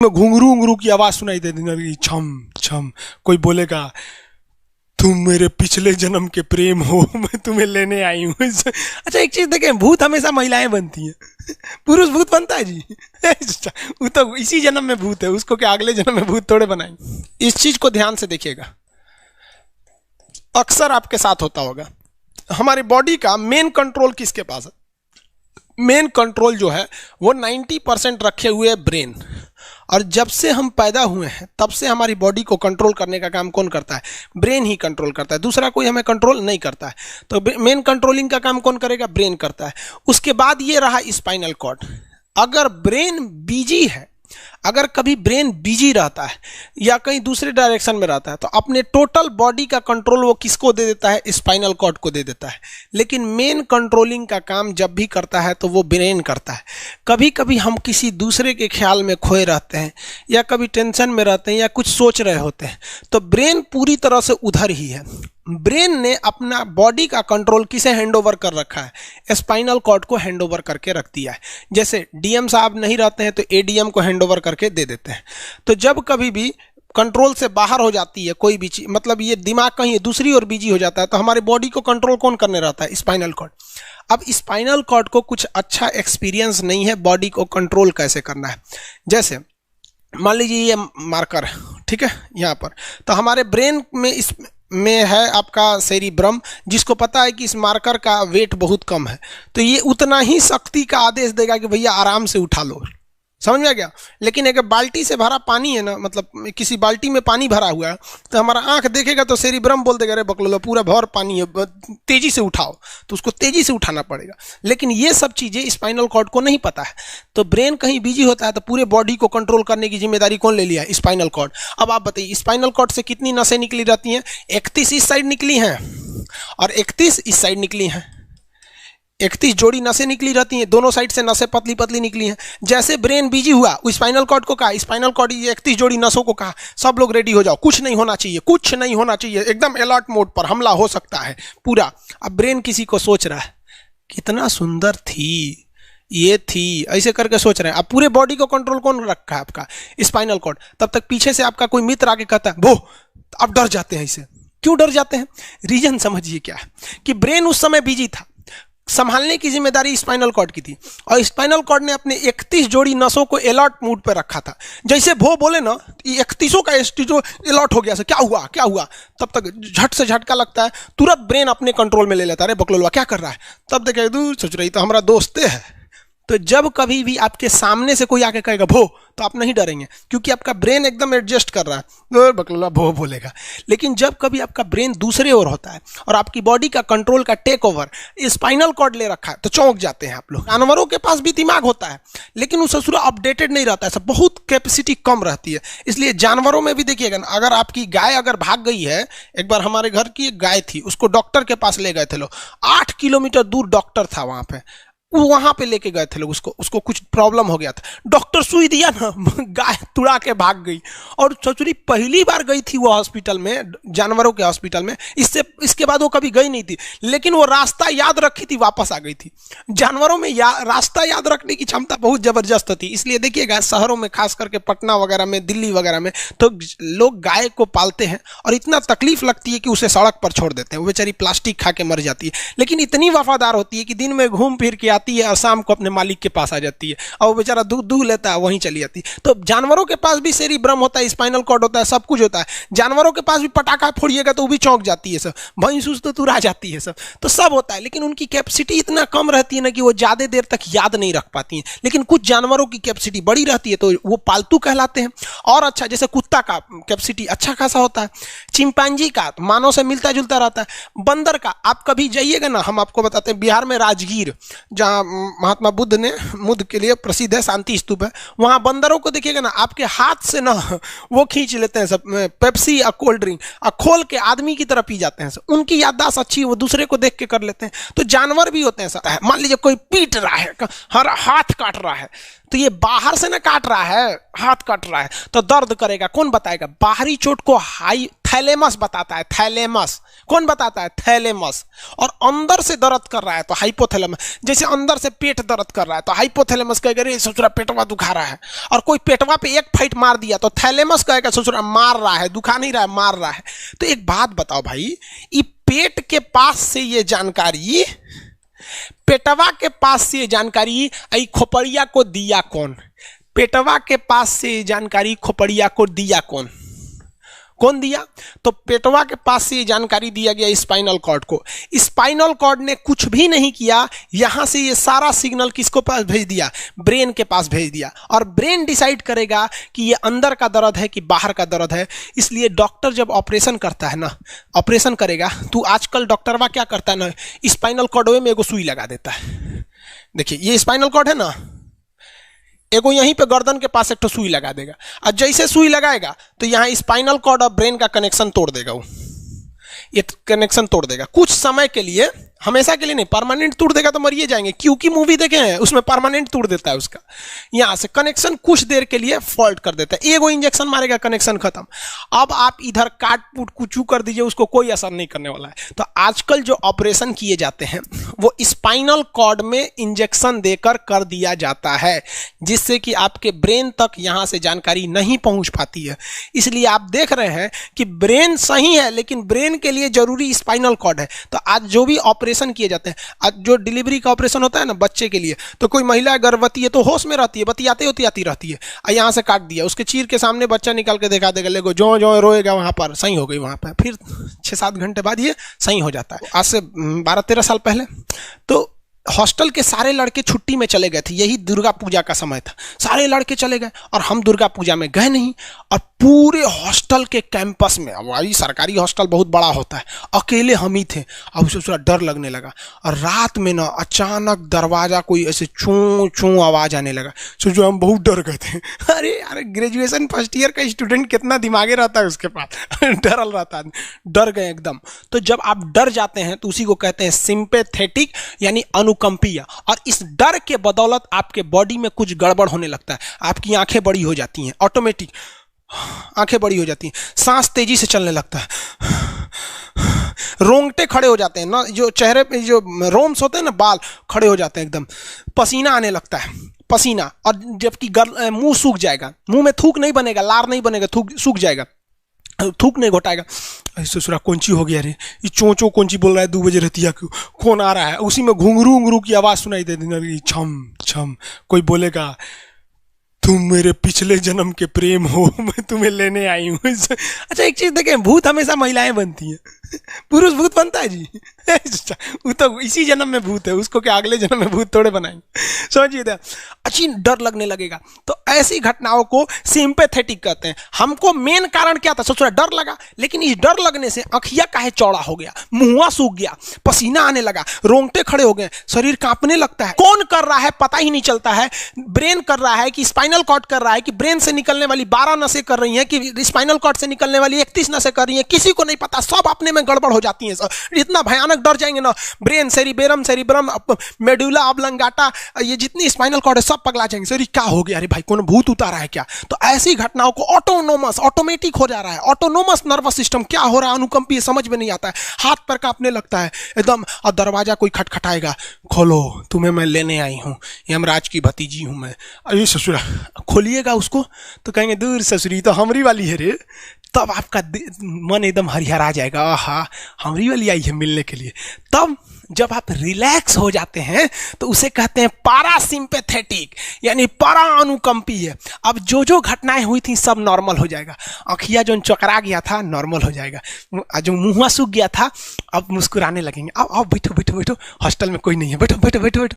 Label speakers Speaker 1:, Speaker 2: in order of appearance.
Speaker 1: में घुंघरू घुंघरू की आवाज सुनाई दे देगी, छम छम। कोई बोलेगा तुम मेरे पिछले जन्म के प्रेम हो, मैं तुम्हें लेने आई हूँ। अच्छा एक चीज देखें, भूत हमेशा महिलाएं बनती हैं, पुरुष भूत बनता है जी। वो तो इसी जन्म में भूत है, उसको क्या अगले जन्म में भूत थोड़े बनाएंगे। इस चीज को ध्यान से देखिएगा, अक्सर आपके साथ होता होगा। हमारी बॉडी का मेन कंट्रोल किसके पास है? मेन कंट्रोल जो है वो 90% रखे हुए ब्रेन। और जब से हम पैदा हुए हैं तब से हमारी बॉडी को कंट्रोल करने का काम कौन करता है? ब्रेन ही कंट्रोल करता है, दूसरा कोई हमें कंट्रोल नहीं करता है। तो मेन कंट्रोलिंग का काम कौन करेगा? ब्रेन करता है। उसके बाद ये रहा स्पाइनल कॉर्ड। अगर ब्रेन बिजी है, अगर कभी ब्रेन बिजी रहता है या कहीं दूसरे डायरेक्शन में रहता है, तो अपने टोटल बॉडी का कंट्रोल वो किसको दे देता है? स्पाइनल कॉर्ड को दे देता है। लेकिन मेन कंट्रोलिंग का काम जब भी करता है तो वो ब्रेन करता है। कभी कभी हम किसी दूसरे के ख्याल में खोए रहते हैं या कभी टेंशन में रहते हैं या कुछ सोच रहे होते हैं, तो ब्रेन पूरी तरह से उधर ही है। ब्रेन ने अपना बॉडी का कंट्रोल किसे हैंडओवर कर रखा है? स्पाइनल कॉर्ड को हैंडओवर करके रख दिया है। जैसे डीएम साहब नहीं रहते हैं तो एडीएम को हैंडओवर करके दे देते हैं। तो जब कभी भी कंट्रोल से बाहर हो जाती है कोई भी चीज, मतलब ये दिमाग कहीं दूसरी ओर बिजी हो जाता है, तो हमारे बॉडी को कंट्रोल कौन करने रहता है? Spinal cord. अब स्पाइनल कॉर्ड को कुछ अच्छा एक्सपीरियंस नहीं है बॉडी को कंट्रोल कैसे करना है। जैसे मान लीजिए ये मार्कर, ठीक है, यहाँ पर, तो हमारे ब्रेन में इस में है आपका सेरिब्रम, जिसको पता है कि इस मार्कर का वेट बहुत कम है, तो ये उतना ही शक्ति का आदेश देगा कि भैया आराम से उठा लो। समझ में आ गया? लेकिन अगर बाल्टी से भरा पानी है ना, मतलब किसी बाल्टी में पानी भरा हुआ है, तो हमारा आंख देखेगा तो सेरिब्रम बोल देगा अरे बकलोलो पूरा भर पानी है, तेजी से उठाओ, तो उसको तेजी से उठाना पड़ेगा। लेकिन ये सब चीजें स्पाइनल कॉर्ड को नहीं पता है। तो ब्रेन कहीं बिजी होता है तो पूरे बॉडी को कंट्रोल करने की जिम्मेदारी कौन ले लिया? Spinal cord. अब आप बताइए स्पाइनल कॉर्ड से कितनी नसें निकली रहती हैं? 31 इस साइड निकली हैं और 31 इस साइड निकली हैं। 31 जोड़ी नसें निकली रहती हैं, दोनों साइड से नसें पतली पतली निकली हैं। जैसे ब्रेन बिजी हुआ, स्पाइनल कॉर्ड को कहा, स्पाइनल कॉर्ड 31 जोड़ी नसों को कहा, सब लोग रेडी हो जाओ, कुछ नहीं होना चाहिए, कुछ नहीं होना चाहिए, एकदम अलर्ट मोड पर, हमला हो सकता है पूरा। अब ब्रेन किसी को सोच रहा है कितना सुंदर थी ये थी, ऐसे करके सोच रहे हैं। अब पूरे बॉडी को कंट्रोल कौन रखा है? आपका स्पाइनल कॉर्ड। तब तक पीछे से आपका कोई मित्र आके कहता है वो, अब डर जाते हैं। इसे क्यों डर जाते हैं? रीजन समझिए क्या है कि ब्रेन उस समय बिजी था, संभालने की जिम्मेदारी स्पाइनल कॉर्ड की थी, और स्पाइनल कॉर्ड ने अपने 31 जोड़ी नसों को अलर्ट मूड पर रखा था। जैसे भो बोले ना, 31 का जो अलर्ट हो गया, क्या हुआ क्या हुआ, तब तक झट से झटका लगता है, तुरंत ब्रेन अपने कंट्रोल में ले लेता है, अरे बकलोलवा क्या कर रहा है। तब देखे दूर सोच रही तो हमारा दोस्ते है। तो जब कभी भी आपके सामने से कोई आके कहेगा भो, तो आप नहीं डरेंगे, क्योंकि आपका ब्रेन एकदम एडजस्ट कर रहा है, बकलोला भो बोलेगा। लेकिन जब कभी आपका ब्रेन दूसरे ओर होता है और आपकी बॉडी का कंट्रोल का टेक ओवर स्पाइनल कॉर्ड ले रखा है, तो चौंक जाते हैं आप लोग। जानवरों के पास भी दिमाग होता है, लेकिन वो ससुरा अपडेटेड नहीं रहता है, सब बहुत कैपेसिटी कम रहती है। इसलिए जानवरों में भी देखिएगा ना, अगर आपकी गाय अगर भाग गई है, एक बार हमारे घर की एक गाय थी, उसको डॉक्टर के पास ले गए थे लोग, 8 किलोमीटर दूर डॉक्टर था वहां पे, वो वहां पे लेके गए थे लोग, उसको कुछ प्रॉब्लम हो गया था, डॉक्टर सुई दिया ना, गाय तुड़ा के भाग गई। और ससुरी पहली बार गई थी वो हॉस्पिटल में, जानवरों के हॉस्पिटल में, इसके बाद वो कभी गई नहीं थी, लेकिन वो रास्ता याद रखी थी, वापस आ गई थी। जानवरों में रास्ता याद रखने की क्षमता बहुत जबरदस्त थी। इसलिए देखिएगा शहरों में, खास करके पटना वगैरह में, दिल्ली वगैरह में, तो लोग गाय को पालते हैं और इतना तकलीफ लगती है कि उसे सड़क पर छोड़ देते हैं, वो बेचारी प्लास्टिक खा के मर जाती है, लेकिन इतनी वफादार होती है कि दिन में घूम फिर के आती है और शाम को अपने मालिक के पास आ जाती है, और वो बेचारा दूध दूह लेता है, वहीं चली जाती है। तो जानवरों के पास भी सेरिब्रम होता है, स्पाइनल कॉर्ड होता है, सब कुछ होता है। जानवरों के पास भी पटाखा फोड़िएगा तो वो भी चौंक जाती है, सब भैंस तो तुरा जाती है, तो सब होता है। लेकिन उनकी कैपेसिटी इतना कम रहती है ना कि वो ज्यादा देर तक याद नहीं रख पाती हैं। लेकिन कुछ जानवरों की कैपेसिटी बड़ी रहती है, तो वो पालतू कहलाते हैं। और अच्छा, जैसे कुत्ता का कैपेसिटी अच्छा खासा होता है, चिंपांजी का मानव से मिलता जुलता रहता है, बंदर का आप कभी जाइएगा ना, हम आपको बताते हैं, बिहार में राजगीर, जहाँ महात्मा बुद्ध के लिए प्रसिद्ध है, शांति स्तूप है, वहां बंदरों को देखिएगा ना, आपके हाथ से ना वो खींच लेते हैं सब पेप्सी या कोल्ड ड्रिंक, और खोल के आदमी की तरह पी जाते हैं सब। उनकी याददाश्त अच्छी है, वो दूसरे को देख के कर लेते हैं। तो जानवर भी होते हैं, मान लीजिए कोई पीट रहा है, हर हाथ काट रहा है, तो ये बाहर से ना काट रहा है, हाथ काट रहा है तो दर्द करेगा। कौन बताएगा? बाहरी चोट को हाई थैलेमस बताता है, थैलेमस। कौन बताता है? थैलेमस। और अंदर से दर्द कर रहा है तो हाइपोथैलेमस। जैसे अंदर से पेट दर्द कर रहा है तो हाइपोथैलेमस कहेगा रे ससुरा पेटवा दुखा रहा है। और कोई पेटवा पे एक फाइट मार दिया तो थैलेमस कहेगा ससुरा मार रहा है, दुखा नहीं रहा है, मार रहा है। तो एक बात बताओ भाई, ये पेट के पास से ये जानकारी, पेटवा के पास से जानकारी आई खोपड़िया को दिया कौन? पेटवा के पास से जानकारी खोपड़िया को दिया कौन? कौन दिया? तो पेटवा के पास से जानकारी दिया गया स्पाइनल कॉर्ड को। स्पाइनल कॉर्ड ने कुछ भी नहीं किया, यहां से ये सारा सिग्नल किसको पास भेज दिया? ब्रेन के पास भेज दिया। और ब्रेन डिसाइड करेगा कि ये अंदर का दर्द है कि बाहर का दर्द है। इसलिए डॉक्टर जब ऑपरेशन करता है ना, ऑपरेशन करेगा तो आजकल डॉक्टरवा क्या करता है ना, स्पाइनल कॉर्ड में एगो सुई लगा देता है। देखिए ये स्पाइनल कॉर्ड है ना, एगो यहीं पे गर्दन के पास एक तो सुई लगा देगा। और जैसे सुई लगाएगा तो यहाँ स्पाइनल कॉर्ड और ब्रेन का कनेक्शन तोड़ देगा। वो ये कनेक्शन तोड़ देगा कुछ समय के लिए, हमेशा के लिए नहीं। परमानेंट तोड़ देगा तो मरिए जाएंगे। क्योंकि मूवी देखे हैं उसमें परमानेंट तोड़ देता है उसका। यहां से कनेक्शन कुछ देर के लिए फॉल्ट कर देता है, एगो इंजेक्शन मारेगा, कनेक्शन खत्म। अब आप इधर काट पुट कुचू कर दीजिए, उसको कोई असर नहीं करने वाला है। तो आजकल जो ऑपरेशन किए जाते हैं वो स्पाइनल कॉर्ड में इंजेक्शन देकर कर दिया जाता है, जिससे कि आपके ब्रेन तक यहां से जानकारी नहीं पहुंच पाती है। इसलिए आप देख रहे हैं कि ब्रेन सही है लेकिन ब्रेन के लिए जरूरी स्पाइनल कॉर्ड है। तो आज जो भी ऑपरेशन किए जाते हैं, आज जो डिलीवरी का ऑपरेशन होता है ना बच्चे के लिए, तो कोई महिला गर्भवती है तो होश में रहती है, बतियाते होती रहती है, यहां से काट दिया, उसके चीर के सामने बच्चा निकाल के दिखा देगा, लेगो जो जो रोएगा वहां पर सही हो गई, वहां पर फिर 6-7 घंटे बाद ये सही हो जाता है। आज से 12-13 साल पहले तो हॉस्टल के सारे लड़के छुट्टी में चले गए थे, यही दुर्गा पूजा का समय था, सारे लड़के चले गए और हम दुर्गा पूजा में गए नहीं। और पूरे हॉस्टल के कैंपस में, अब वही सरकारी हॉस्टल बहुत बड़ा होता है, अकेले हम ही थे। अब उसे थोड़ा डर लगने लगा और रात में ना अचानक दरवाजा कोई ऐसे चूं चूं आवाज आने लगा। सोचो हम बहुत डर गए थे। अरे यार ग्रेजुएशन फर्स्ट ईयर का स्टूडेंट कितना दिमागे रहता है उसके पास, डरल रहता है, डर गए एकदम। तो जब आप डर जाते हैं तो उसी को कहते हैं सिंपैथेटिक यानी अनुकंपीय। और इस डर के बदौलत आपके बॉडी में कुछ गड़बड़ होने लगता है, आपकी आंखें बड़ी हो जाती हैं, ऑटोमेटिक आंखें बड़ी हो जाती हैं, सांस तेजी से चलने लगता है, रोंगटे खड़े हो जाते हैं ना, जो चेहरे पे जो रोम्स होते हैं ना, बाल खड़े हो जाते हैं एकदम, पसीना आने लगता है, पसीना। और जबकि मुंह सूख जाएगा, मुंह में थूक नहीं बनेगा, लार नहीं बनेगा, थूक सूख जाएगा, थूक नहीं घोटाएगा। ससुरा कौन-ची हो गया रे, ये चोंचो कौन-ची बोल रहा है 2 बजे रतिया को, कौन आ रहा है? उसी में घुंघरू उंगरू की आवाज सुनाई दे देगी, छम छम। कोई बोलेगा तुम मेरे पिछले जन्म के प्रेम हो, मैं तुम्हें लेने आई हूँ। अच्छा एक चीज देखें, भूत हमेशा महिलाएं बनती हैं, पुरुष भूत बनता है जी? वो तो इसी जन्म में भूत है, उसको क्या अगले जन्म में भूत थोड़े बनाएंगे? समझिए, अच्छी डर लगने लगेगा। तो ऐसी घटनाओं को सिंपैथेटिक कहते हैं। हमको मेन कारण क्या था? सोच रहा डर लगा, लेकिन इस डर लगने से आंखिया काहे चौड़ा हो गया, मुंह सूख गया, पसीना आने लगा, रोंगटे खड़े हो गए, शरीर कांपने लगता है। कौन कर रहा है पता ही नहीं चलता है। ब्रेन कर रहा है कि स्पाइनल कॉर्ड कर रहा है कि ब्रेन से निकलने वाली 12 नसें कर रही हैं कि स्पाइनल कॉर्ड से निकलने वाली 31 नसें कर रही हैं, किसी को नहीं पता, सब अपने में गड़बड़ हो जाती हैं। इतना भयानक डर जाएंगे ना, ब्रेन, सेरिब्रम, मेडुला ऑब्लंगाटा, ये जितनी स्पाइनल कॉर्ड है सब पगला जाएंगे। सर क्या हो गया? अरे भाई कौन भूत उतारा है क्या? तो ऐसी घटनाओं को ऑटोमेटिक हो जा रहा है, ऑटोनोमस नर्वस सिस्टम क्या हो रहा है, अनुकंपीय, समझ में नहीं आता है, हाथ पर कांपने लगता है एकदम। और दरवाजा कोई खटखटाएगा, खोलो तुम्हें मैं लेने आई हूँ, यमराज की भतीजी हूँ मैं। अरे ससुरा, खोलिएगा उसको तो कहेंगे दूर ससुरी तो हमरी वाली है रे। तब आपका मन एकदम हरिहरा जाएगा, आहा हमरी वाली आई है मिलने के लिए। तब जब आप रिलैक्स हो जाते हैं तो उसे कहते हैं पारासिम्पैथेटिक यानी परा अनुकंपीय। अब जो जो घटनाएं हुई थी सब नॉर्मल हो जाएगा। आँखिया जो चकरा गया था नॉर्मल हो जाएगा, जो मुंह सूख गया था अब मुस्कुराने लगेंगे। अब बैठो बैठो बैठो, हॉस्टल में कोई नहीं है, बैठो बैठो बैठो बैठो।